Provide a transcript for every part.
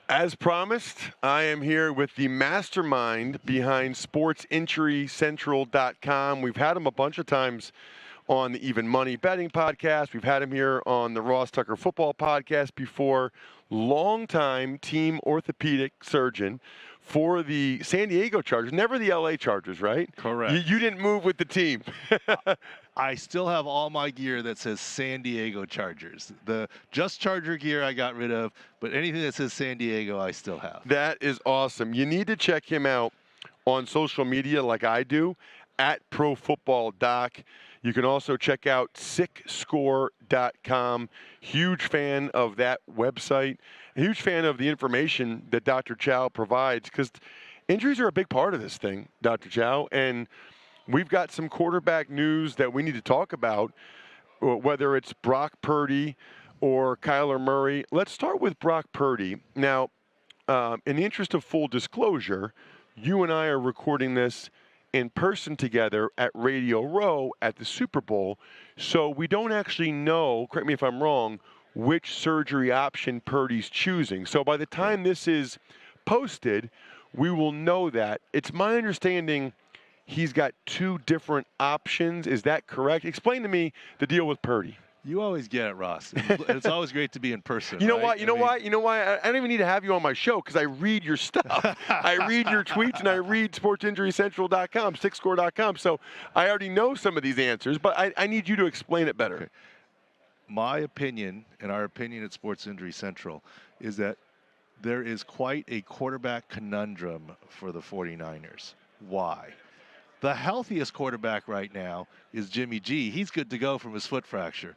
As promised, I am here with the mastermind behind SportsInjuryCentral.com. We've had him a bunch of times on the Even Money Betting podcast. We've had him here on the Ross Tucker Football podcast before. Longtime team orthopedic surgeon for the San Diego Chargers, never the LA Chargers, right? Correct. You didn't move with the team. I still have all my gear that says San Diego Chargers. The just Charger gear I got rid of, but anything that says San Diego I still have. That is awesome. You need to check him out on social media like I do, at ProFootballDoc. You can also check out SickScore.com. Huge fan of that website. A huge fan of the information that Dr. Chao provides, because injuries are a big part of this thing, Dr. Chao. And we've got some quarterback news that we need to talk about, whether it's Brock Purdy or Kyler Murray. Let's start with Brock Purdy. Now, in the interest of full disclosure, you and I are recording this in person together at Radio Row at the Super Bowl, so we don't actually know, correct me if I'm wrong, which surgery option Purdy's choosing. So by the time this is posted, we will know that. It's my understanding he's got two different options. Is that correct? Explain to me the deal with Purdy. You always get it, Ross. It's always great to be in person. You know right? what? You know why? I don't even need to have you on my show because I read your stuff. I read your tweets and I read SportsInjuryCentral.com, SickScore.com. So I already know some of these answers, but I need you to explain it better. Okay. My opinion, and our opinion at Sports Injury Central, is that there is quite a quarterback conundrum for the 49ers. Why? The healthiest quarterback right now is Jimmy G. He's good to go from his foot fracture.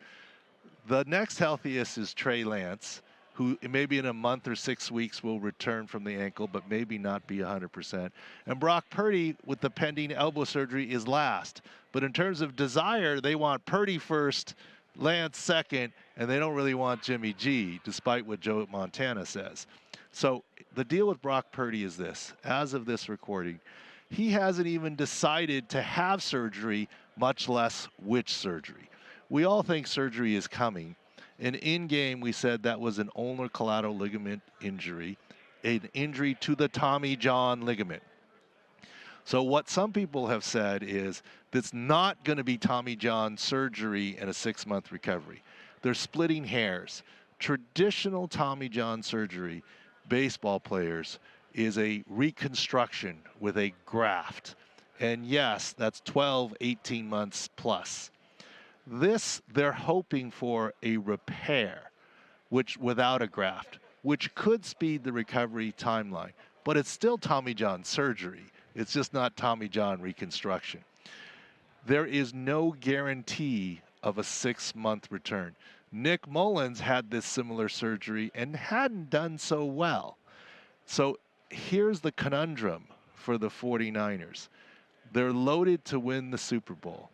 The next healthiest is Trey Lance, who maybe in a month or 6 weeks will return from the ankle, but maybe not be 100%. And Brock Purdy, with the pending elbow surgery, is last. But in terms of desire, they want Purdy first, Lance second, and they don't really want Jimmy G, despite what Joe Montana says. So the deal with Brock Purdy is this. As of this recording, he hasn't even decided to have surgery, much less which surgery. We all think surgery is coming. And in game, we said that was an ulnar collateral ligament injury, an injury to the Tommy John ligament. So what some people have said is that's not going to be Tommy John surgery and a 6-month recovery. They're splitting hairs. Traditional Tommy John surgery, baseball players, is a reconstruction with a graft. And yes, that's 12, 18 months plus. This, they're hoping for a repair, which without a graft, which could speed the recovery timeline. But it's still Tommy John surgery. It's just not Tommy John reconstruction. There is no guarantee of a 6-month return. Nick Mullins had this similar surgery and hadn't done so well. So here's the conundrum for the 49ers. They're loaded to win the Super Bowl.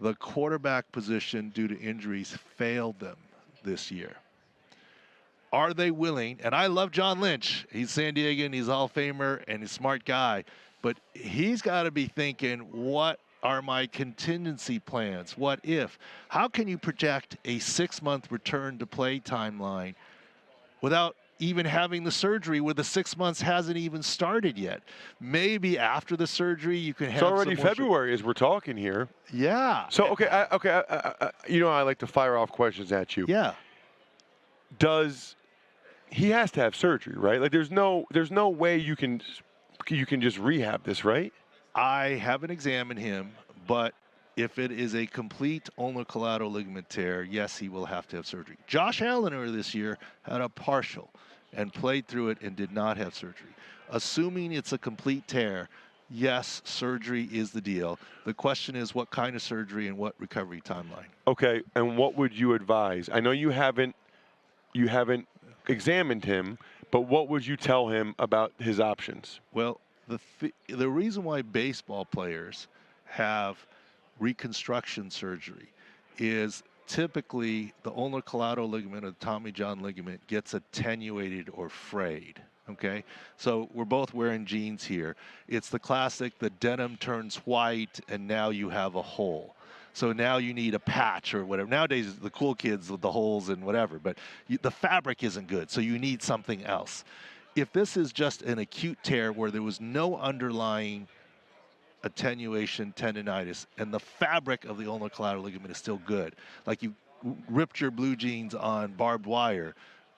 The quarterback position, due to injuries, failed them this year. Are they willing? And I love John Lynch. He's San Diegan, he's Hall of Famer, and he's a smart guy. But he's got to be thinking, what are my contingency plans? What if? How can you project a 6-month return to play timeline without even having the surgery where the 6 months hasn't even started yet? Maybe after the surgery you can have. It's already February as we're talking here. Yeah. So you know I like to fire off questions at you. Yeah. He has to have surgery, right? Like there's no way you can just rehab this, right? I haven't examined him, but if it is a complete ulnar collateral ligament tear, yes, he will have to have surgery. Josh Allen earlier this year had a partial and played through it and did not have surgery. Assuming it's a complete tear, yes, surgery is the deal. The question is what kind of surgery and what recovery timeline. Okay, and what would you advise? I know you haven't examined him, but what would you tell him about his options? Well, the reason why baseball players have reconstruction surgery is typically the ulnar collateral ligament or the Tommy John ligament gets attenuated or frayed. Okay, so we're both wearing jeans here. It's the classic, the denim turns white and now you have a hole. So now you need a patch or whatever. Nowadays, the cool kids with the holes and whatever, but the fabric isn't good, so you need something else. if this is just an acute tear where there was no underlying attenuation tendonitis and the fabric of the ulnar collateral ligament is still good, like you ripped your blue jeans on barbed wire,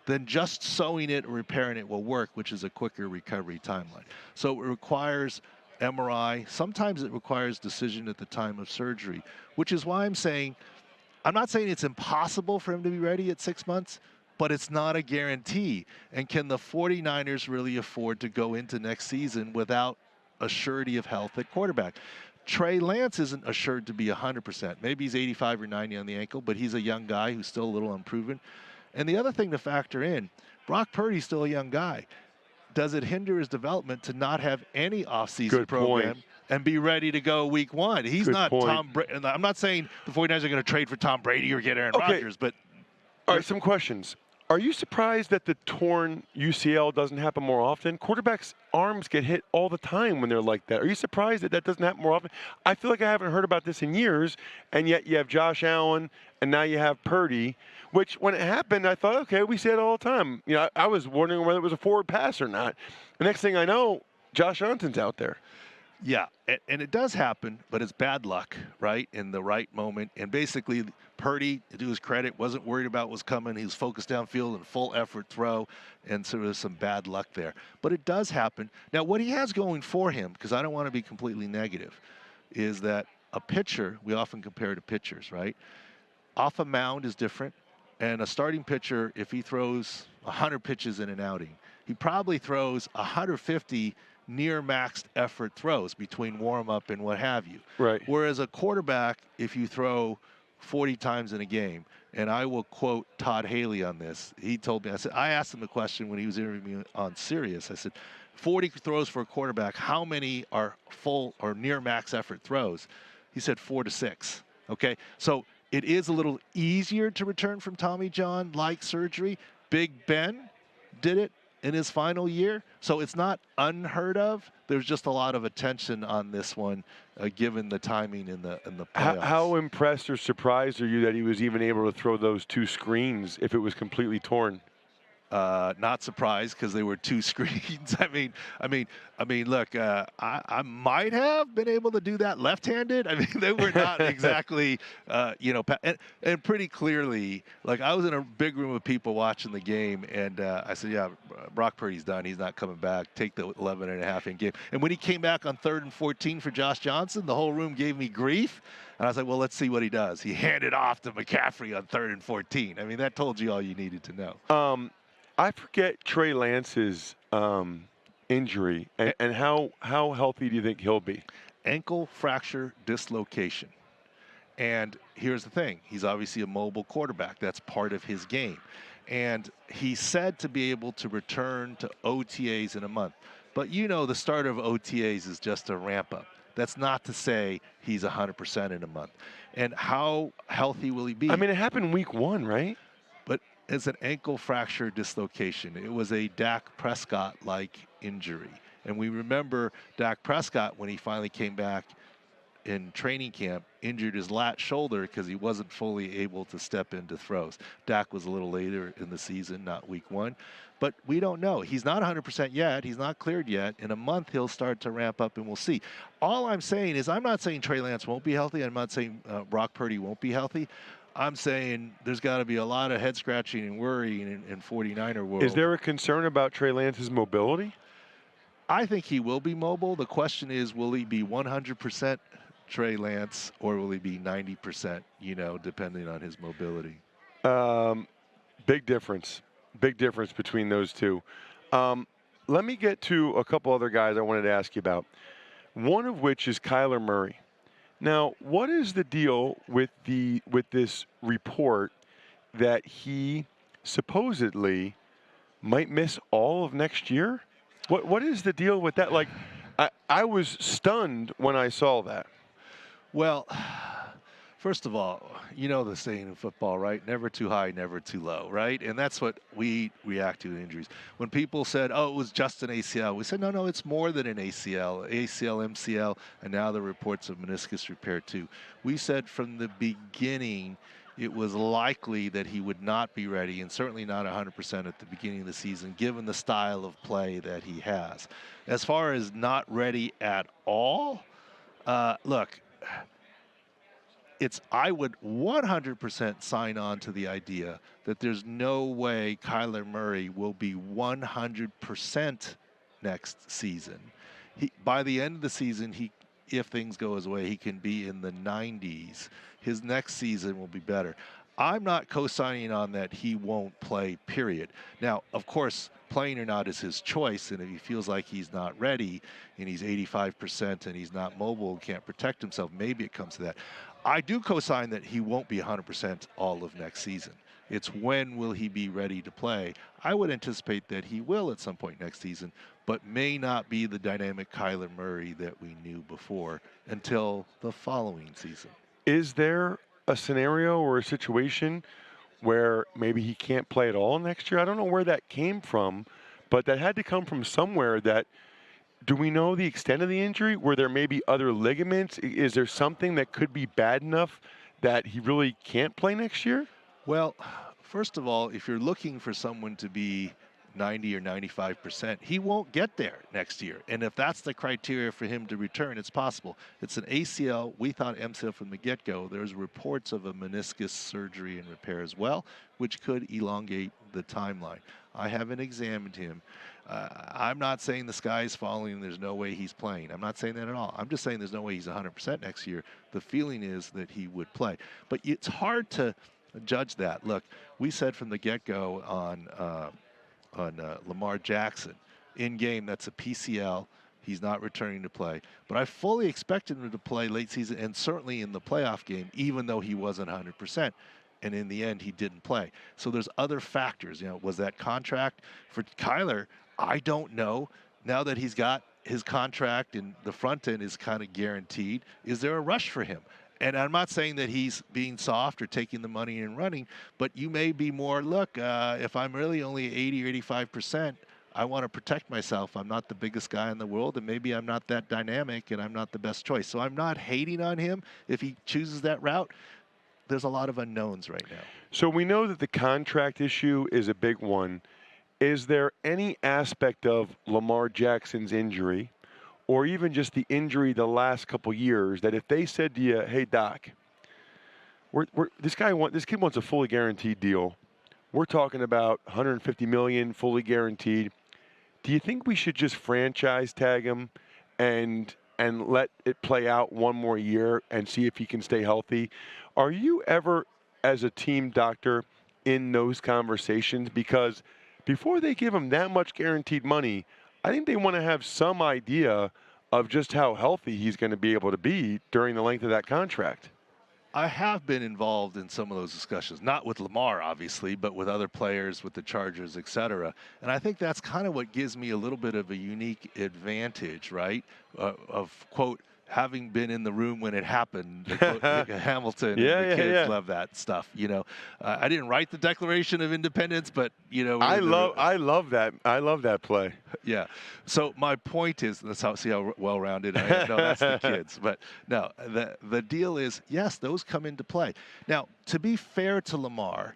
then just sewing it and repairing it will work, which is a quicker recovery timeline. So it requires MRI. Sometimes it requires decision at the time of surgery, which is why I'm not saying it's impossible for him to be ready at 6 months, but it's not a guarantee. And can the 49ers really afford to go into next season without a surety of health at quarterback? Trey Lance isn't assured to be 100%. Maybe he's 85 or 90 on the ankle, but he's a young guy who's still a little unproven. And the other thing to factor in, Brock Purdy's still a young guy. Does it hinder his development to not have any offseason program and be ready to go week one? He's not Tom Brady. I'm not saying the 49ers are going to trade for Tom Brady or get Aaron Rodgers, but... All right, some questions. Are you surprised that the torn UCL doesn't happen more often? Quarterbacks' arms get hit all the time when they're like that. Are you surprised that that doesn't happen more often? I feel like I haven't heard about this in years, and yet you have Josh Allen, and now you have Purdy, which when it happened, I thought, okay, we say it all the time. You know, I was wondering whether it was a forward pass or not. The next thing I know, Josh Johnson's out there. Yeah, and it does happen, but it's bad luck, right, in the right moment. And basically, Purdy, to his credit, wasn't worried about what was coming. He was focused downfield and full effort throw, and so there was some bad luck there. But it does happen. Now, what he has going for him, because I don't want to be completely negative, is that a pitcher, we often compare to pitchers, right? Off a mound is different, and a starting pitcher, if he throws 100 pitches in an outing, he probably throws 150 near maxed effort throws between warm-up and what have you. Right. Whereas a quarterback, if you throw 40 times in a game, and I will quote Todd Haley on this. He told me, I asked him the question when he was interviewing me on Sirius. I said, 40 throws for a quarterback, how many are full or near max effort throws? He said 4 to 6. Okay, so it is a little easier to return from Tommy John like surgery. Big Ben did it in his final year, so it's not unheard of. There's just a lot of attention on this one, given the timing in the playoffs. How impressed or surprised are you that he was even able to throw those two screens if it was completely torn? Not surprised because they were two screens. I mean, look, I might have been able to do that left-handed. I mean, they were not exactly, and pretty clearly, like I was in a big room of people watching the game, and I said, yeah, Brock Purdy's done. He's not coming back. Take the 11.5 in game. And when he came back on 3rd and 14 for Josh Johnson, the whole room gave me grief. And I was like, well, let's see what he does. He handed off to McCaffrey on 3rd and 14. I mean, that told you all you needed to know. I forget Trey Lance's injury, and how healthy do you think he'll be? Ankle fracture dislocation. And here's the thing. He's obviously a mobile quarterback. That's part of his game. And he's said to be able to return to OTAs in a month. But you know the start of OTAs is just a ramp up. That's not to say he's 100% in a month. And how healthy will he be? I mean, it happened week 1, right? But it's an ankle fracture dislocation. It was a Dak Prescott-like injury. And we remember Dak Prescott, when he finally came back in training camp, injured his lat shoulder because he wasn't fully able to step into throws. Dak was a little later in the season, not week 1. But we don't know. He's not 100% yet. He's not cleared yet. In a month, he'll start to ramp up, and we'll see. All I'm saying is I'm not saying Trey Lance won't be healthy. I'm not saying Brock Purdy won't be healthy. I'm saying there's got to be a lot of head-scratching and worrying in 49er world. Is there a concern about Trey Lance's mobility? I think he will be mobile. The question is, will he be 100% Trey Lance, or will he be 90%, depending on his mobility? Big difference. Big difference between those two. Let me get to a couple other guys I wanted to ask you about, one of which is Kyler Murray. Now, what is the deal with this report that he supposedly might miss all of next year? What is the deal with that? Like, I was stunned when I saw that. Well, first of all, you know the saying in football, right? Never too high, never too low, right? And that's what we react to in injuries. When people said, oh, it was just an ACL, we said, no, it's more than an ACL, MCL, and now the reports of meniscus repair too. We said from the beginning, it was likely that he would not be ready, and certainly not 100% at the beginning of the season, given the style of play that he has. As far as not ready at all, look, I would 100% sign on to the idea that there's no way Kyler Murray will be 100% next season. By the end of the season, if things go his way, he can be in the 90s. His next season will be better. I'm not co-signing on that he won't play, period. Now, of course, playing or not is his choice, and if he feels like he's not ready and he's 85% and he's not mobile and can't protect himself, maybe it comes to that. I do co-sign that he won't be 100% all of next season. It's when will he be ready to play. I would anticipate that he will at some point next season, but may not be the dynamic Kyler Murray that we knew before until the following season. Is there a scenario or a situation where maybe he can't play at all next year? I don't know where that came from, but that had to come from somewhere. Do we know the extent of the injury? Were there maybe other ligaments? Is there something that could be bad enough that he really can't play next year? Well, first of all, if you're looking for someone to be 90 or 95%, he won't get there next year. And if that's the criteria for him to return, it's possible. It's an ACL. We thought MCL from the get-go. There's reports of a meniscus surgery and repair as well, which could elongate the timeline. I haven't examined him. I'm not saying the sky is falling and there's no way he's playing. I'm not saying that at all. I'm just saying there's no way he's 100% next year. The feeling is that he would play. But it's hard to judge that. Look, we said from the get-go on Lamar Jackson, in game, that's a PCL. He's not returning to play. But I fully expected him to play late season and certainly in the playoff game, even though he wasn't 100%. And in the end, he didn't play. So there's other factors. Was that contract for Kyler? I don't know. Now that he's got his contract and the front end is kind of guaranteed, is there a rush for him? And I'm not saying that he's being soft or taking the money and running, but you may be more, look, if I'm really only 80 or 85%, I want to protect myself. I'm not the biggest guy in the world, and maybe I'm not that dynamic, and I'm not the best choice. So I'm not hating on him if he chooses that route. There's a lot of unknowns right now. So we know that the contract issue is a big one. Is there any aspect of Lamar Jackson's injury, or even just the injury the last couple years, that if they said to you, hey, Doc, this kid wants a fully guaranteed deal. We're talking about $150 million fully guaranteed. Do you think we should just franchise tag him and let it play out one more year and see if he can stay healthy? Are you ever, as a team doctor, in those conversations? Because before they give him that much guaranteed money, I think they want to have some idea of just how healthy he's going to be able to be during the length of that contract. I have been involved in some of those discussions, not with Lamar, obviously, but with other players, with the Chargers, et cetera. And I think that's kind of what gives me a little bit of a unique advantage, right? Of, quote, having been in the room when it happened, Hamilton and the kids love that stuff. I didn't write the Declaration of Independence, but I love that. I love that play. Yeah. So my point is, see how well-rounded I am. No, that's the kids. But no, the deal is, yes, those come into play. Now, to be fair to Lamar,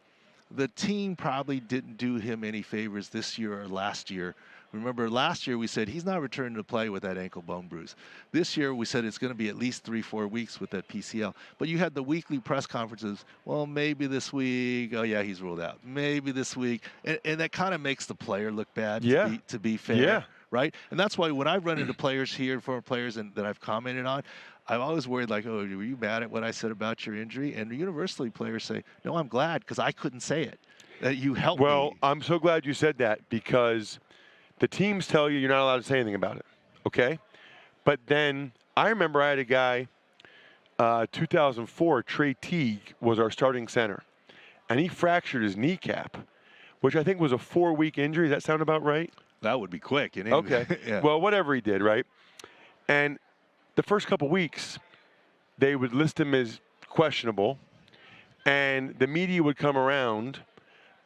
the team probably didn't do him any favors this year or last year. Remember, last year we said he's not returning to play with that ankle bone bruise. This year we said it's going to be at least 3-4 weeks with that PCL. But you had the weekly press conferences. Well, maybe this week. Oh, yeah, he's ruled out. Maybe this week. And that kind of makes the player look bad, to be fair. Yeah. Right? And that's why when I've run into players here, former players that I've commented on, I'm always worried, like, oh, were you mad at what I said about your injury? And universally players say, no, I'm glad because I couldn't say it. That you helped me. Well, I'm so glad you said that because the teams tell you you're not allowed to say anything about it, okay? But then I remember I had a guy, 2004, Trey Teague was our starting center, and he fractured his kneecap, which I think was a 4-week injury. Does that sound about right? That would be quick. Okay. Yeah. Well, whatever he did, right? And the first couple weeks, they would list him as questionable, and the media would come around,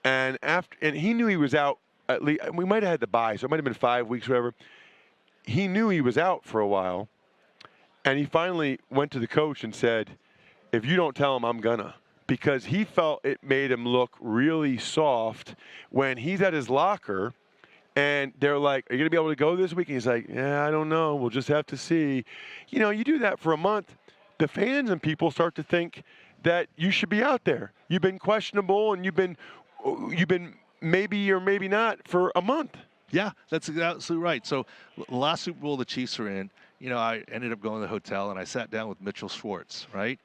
and he knew he was out. At least we might have had the bye, so it might have been 5 weeks, whatever. He knew he was out for a while, and he finally went to the coach and said, "If you don't tell him, I'm gonna," because he felt it made him look really soft when he's at his locker and they're like, "Are you going to be able to go this week?" And he's like, "Yeah, I don't know. We'll just have to see." You know, you do that for a month, the fans and people start to think that you should be out there. You've been questionable and you've been maybe or maybe not for a month. Yeah, that's absolutely right. So the last Super Bowl the Chiefs were in, I ended up going to the hotel and I sat down with Mitchell Schwartz, right,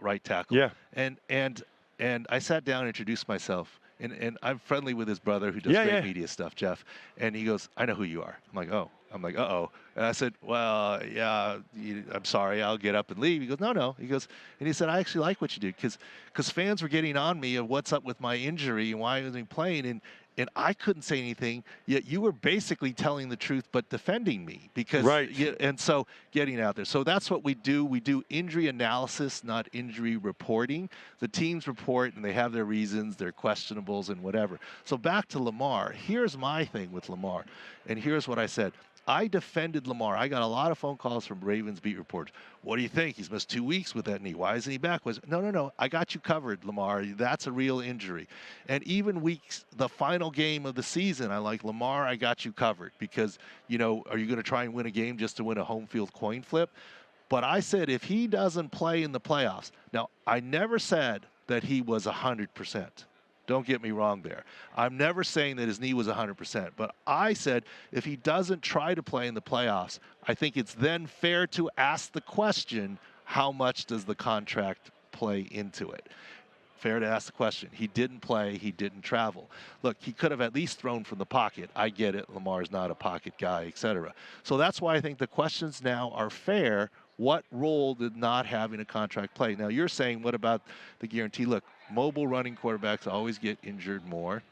right tackle. Yeah. And I sat down and introduced myself. And I'm friendly with his brother who does Yeah, great yeah. media stuff, Jeff. And he goes, "I know who you are." I'm like, "Oh." I'm like, "Uh-oh." And I said, "Well, yeah, I'm sorry. I'll get up and leave." He goes, "No." He goes, and he said, "I actually like what you do because fans were getting on me of what's up with my injury and why I wasn't playing. And I couldn't say anything, yet you were basically telling the truth but defending me because Right. and so getting out there. So that's what we do. We do injury analysis, not injury reporting. The teams report and they have their reasons, their questionables and whatever. So back to Lamar. Here's my thing with Lamar. And here's what I said. I defended Lamar. I got a lot of phone calls from Ravens beat reporters. "What do you think? He's missed 2 weeks with that knee. Why isn't he back?" No. I got you covered, Lamar. That's a real injury. And even weeks, the final game of the season, I like, "Lamar, I got you covered because, are you going to try and win a game just to win a home field coin flip?" But I said, if he doesn't play in the playoffs, now I never said that he was 100%. Don't get me wrong there. I'm never saying that his knee was 100%, but I said if he doesn't try to play in the playoffs, I think it's then fair to ask the question, how much does the contract play into it? Fair to ask the question. He didn't play. He didn't travel. Look, he could have at least thrown from the pocket. I get it. Lamar's not a pocket guy, etc. So that's why I think the questions now are fair. What role did not having a contract play? Now, you're saying, what about the guarantee? Look, mobile running quarterbacks always get injured more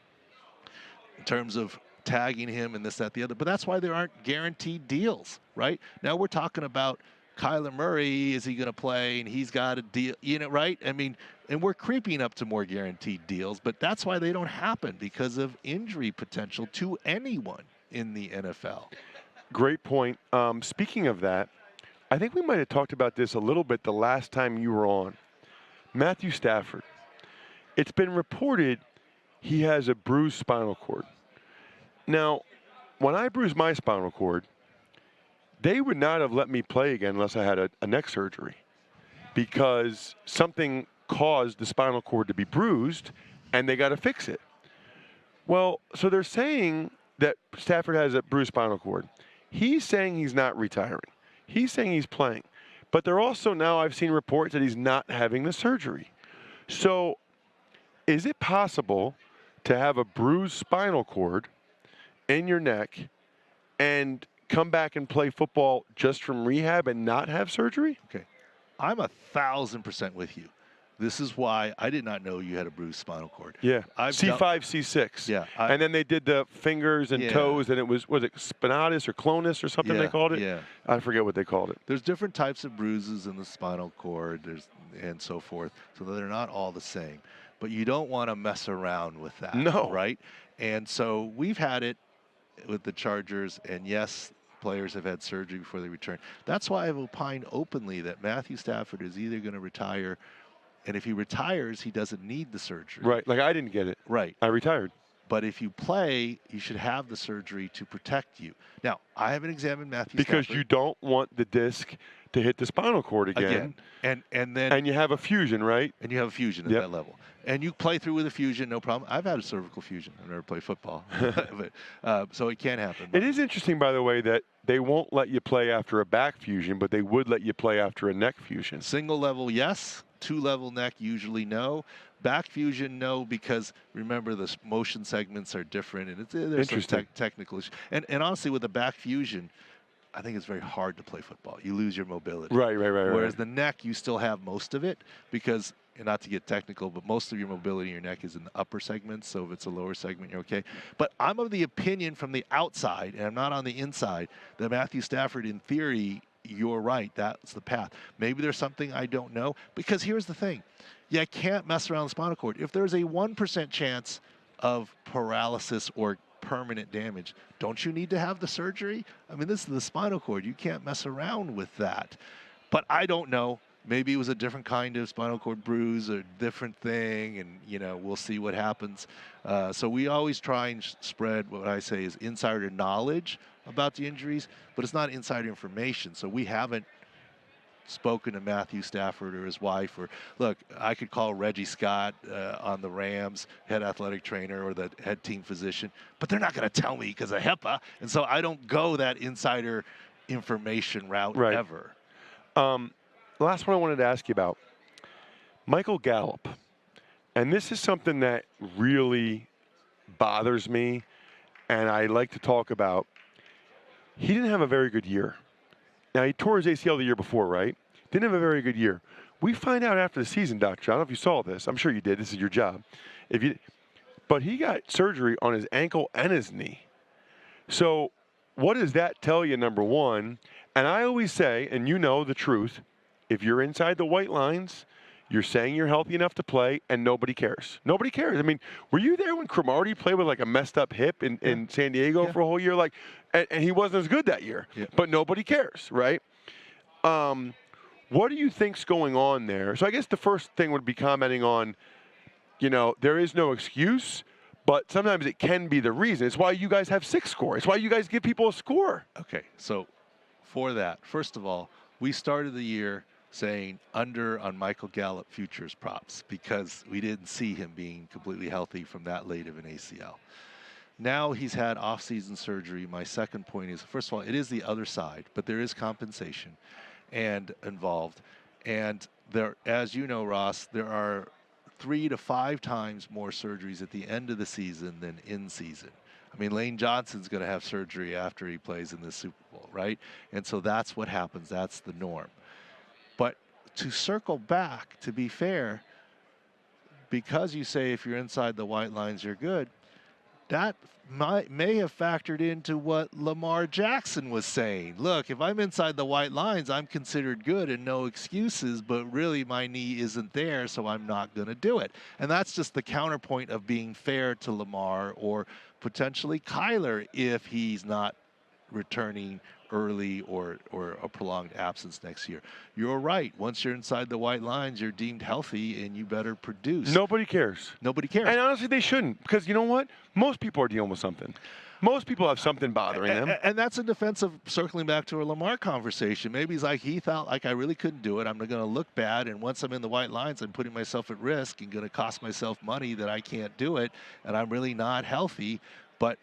in terms of tagging him and this, that, the other. But that's why there aren't guaranteed deals, right? Now we're talking about Kyler Murray. Is he going to play? And he's got a deal, right? I mean, and we're creeping up to more guaranteed deals, but that's why they don't happen because of injury potential to anyone in the NFL. Great point. Speaking of that, I think we might have talked about this a little bit the last time you were on. Matthew Stafford. It's been reported he has a bruised spinal cord. Now, when I bruised my spinal cord, they would not have let me play again unless I had a neck surgery because something caused the spinal cord to be bruised and they got to fix it. Well, so they're saying that Stafford has a bruised spinal cord. He's saying he's not retiring. He's saying he's playing. But they're also now, I've seen reports that he's not having the surgery. So is it possible to have a bruised spinal cord in your neck and come back and play football just from rehab and not have surgery? Okay. I'm 1,000% with you. This is why I did not know you had a bruised spinal cord. Yeah, C5, C6. Yeah. And then they did the fingers and toes, and it was it spinatus or clonus or something they called it? Yeah. I forget what they called it. There's different types of bruises in the spinal cord, and so forth, so they're not all the same. But you don't want to mess around with that. No. Right? And so we've had it with the Chargers, and yes, players have had surgery before they return. That's why I've opined openly that Matthew Stafford is either going to retire, and if he retires, he doesn't need the surgery. Right, like I didn't get it. Right. I retired. But if you play, you should have the surgery to protect you. Now, I haven't examined Matthew because Stafford. You don't want the disc to hit the spinal cord again. And then and you have a fusion, right? And you have a fusion at that level. And you play through with a fusion, no problem. I've had a cervical fusion. I've never played football. but, so it can happen. It is interesting, by the way, that they won't let you play after a back fusion, but they would let you play after a neck fusion. Single level, yes. 2-level neck, usually no. Back fusion, no, because remember the motion segments are different, and there's some technical issues. And honestly, with the back fusion, I think it's very hard to play football. You lose your mobility. Right. Whereas the neck, you still have most of it because, and not to get technical, but most of your mobility in your neck is in the upper segments. So if it's a lower segment, you're okay. But I'm of the opinion from the outside, and I'm not on the inside, that Matthew Stafford, in theory, you're right. That's the path. Maybe there's something I don't know. Because here's the thing. You can't mess around the spinal cord. If there's a 1% chance of paralysis or permanent damage, don't you need to have the surgery? I mean, this is the spinal cord. You can't mess around with that. But I don't know. maybe it was a different kind of spinal cord bruise or different thing, and we'll see what happens. So we always try and spread what I say is insider knowledge about the injuries, but it's not insider information. So we haven't spoken to Matthew Stafford or his wife, or look, I could call Reggie Scott on the Rams, head athletic trainer or the head team physician, but they're not going to tell me because of HIPAA, and so I don't go that insider information route ever. The last one I wanted to ask you about, Michael Gallup, and this is something that really bothers me, and I like to talk about. He didn't have a very good year. Now, he tore his ACL the year before, right? Didn't have a very good year. We find out after the season, Doctor, I don't know if you saw this. I'm sure you did. This is your job. But he got surgery on his ankle and his knee. So what does that tell you, number one? And I always say, and you know the truth, if you're inside the white lines, you're saying you're healthy enough to play, and nobody cares. Nobody cares. I mean, were you there when Cromartie played with like a messed up hip in San Diego for a whole year? Like, and he wasn't as good that year, but nobody cares, right? What do you think's going on there? So I guess the first thing would be commenting on, there is no excuse, but sometimes it can be the reason. It's why you guys have 6 score. It's why you guys give people a score. Okay, so for that, first of all, we started the year saying under on Michael Gallup futures props because we didn't see him being completely healthy from that late of an ACL. Now he's had off-season surgery. My second point is, first of all, it is the other side, but there is compensation and involved. And there, as you know, Ross, there are 3 to 5 times more surgeries at the end of the season than in season. I mean, Lane Johnson's going to have surgery after he plays in the Super Bowl, right? And so that's what happens. That's the norm. But to circle back, to be fair, because you say if you're inside the white lines, you're good, that may have factored into what Lamar Jackson was saying. Look, if I'm inside the white lines, I'm considered good and no excuses, but really my knee isn't there, so I'm not going to do it. And that's just the counterpoint of being fair to Lamar or potentially Kyler if he's not returning early or a prolonged absence next year. You're right. Once you're inside the white lines, you're deemed healthy and you better produce. Nobody cares. Nobody cares. And honestly, they shouldn't, because you know what? Most people are dealing with something. Most people have something bothering them. And that's in defense of circling back to our Lamar conversation. Maybe he's like, he felt like I really couldn't do it. I'm going to look bad. And once I'm in the white lines, I'm putting myself at risk and going to cost myself money that I can't do it. And I'm really not healthy. But,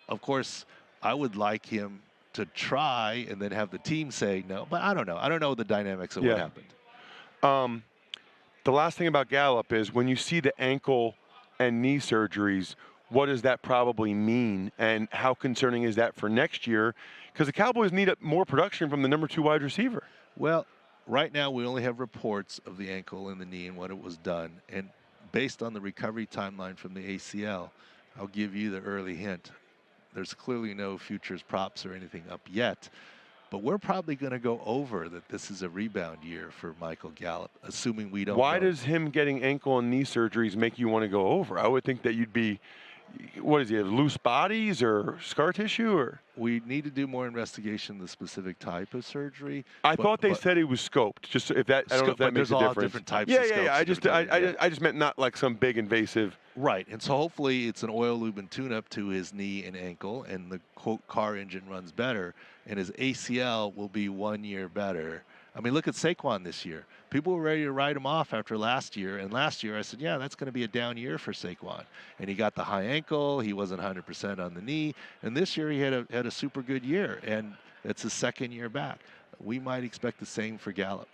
of course, I would like him to try and then have the team say no. But I don't know. I don't know the dynamics of what happened. The last thing about Gallup is when you see the ankle and knee surgeries, what does that probably mean? And how concerning is that for next year? Because the Cowboys need more production from the number 2 wide receiver. Well, right now we only have reports of the ankle and the knee and what it was done. And based on the recovery timeline from the ACL, I'll give you the early hint. There's clearly no futures props or anything up yet, but we're probably going to go over that this is a rebound year for Michael Gallup, assuming we don't. Why does him getting ankle and knee surgeries make you want to go over? I would think that you'd be, what is he, have loose bodies or scar tissue? Or we need to do more investigation of the specific type of surgery. I thought they said it was scoped. Just if that, I don't know if that makes a difference. Different types of scopes. I just meant not like some big invasive. Right, and so hopefully it's an oil lube and tune-up to his knee and ankle, and the quote car engine runs better, and his ACL will be 1 year better. I mean, look at Saquon this year. People were ready to write him off after last year, and last year I said, yeah, that's going to be a down year for Saquon. And he got the high ankle, he wasn't 100% on the knee, and this year he had a super good year, and it's his second year back. We might expect the same for Gallup.